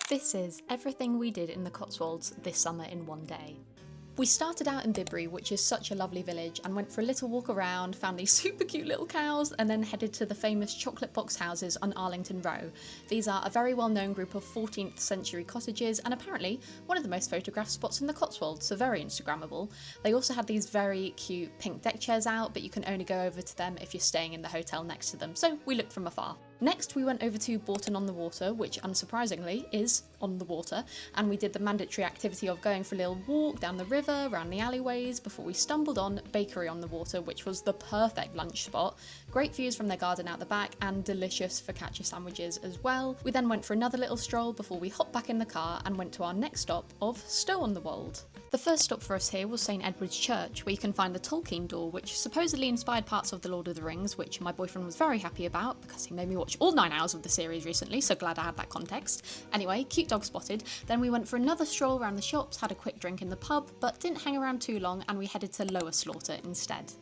This is everything we did in the Cotswolds this summer in one day. We started out in Bibri, which is such a lovely village, and went for a little walk around, found these super cute little cows, and then headed to the famous chocolate box houses on Arlington Row. These are a very well-known group of 14th century cottages, and apparently one of the most photographed spots in the Cotswolds, so very Instagrammable. They also had these very cute pink deck chairs out, but you can only go over to them if you're staying in the hotel next to them, so we looked from afar. Next we went over to Borton on the water, which unsurprisingly is on the water, and we did the mandatory activity of going for a little walk down the river, around the alleyways, before we stumbled on Bakery on the Water, which was the perfect lunch spot. Great views from their garden out the back and delicious focaccia sandwiches as well. We then went for another little stroll before we hopped back in the car and went to our next stop of Stow on the Wold. The first stop for us here was St Edward's Church, where you can find the Tolkien door, which supposedly inspired parts of The Lord of the Rings, which my boyfriend was very happy about because he made me watch all 9 hours of the series recently, so glad I had that context. Anyway, cute dog spotted. Then we went for another stroll around the shops, had a quick drink in the pub, but didn't hang around too long, and we headed to Lower Slaughter instead.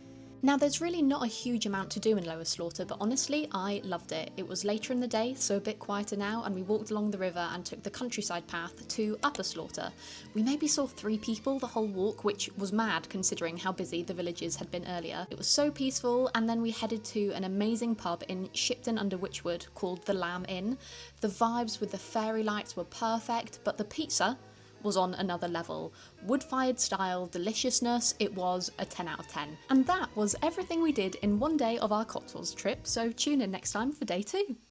Now, there's really not a huge amount to do in Lower Slaughter, but honestly, I loved it. It was later in the day, so a bit quieter now, and we walked along the river and took the countryside path to Upper Slaughter. We maybe saw 3 people the whole walk, which was mad considering how busy the villages had been earlier. It was so peaceful, and then we headed to an amazing pub in Shipton under Witchwood called the Lamb Inn. The vibes with the fairy lights were perfect, but the pizza was on another level. Wood-fired style deliciousness, it was a 10 out of 10. And that was everything we did in one day of our Cotswolds trip, so tune in next time for day 2.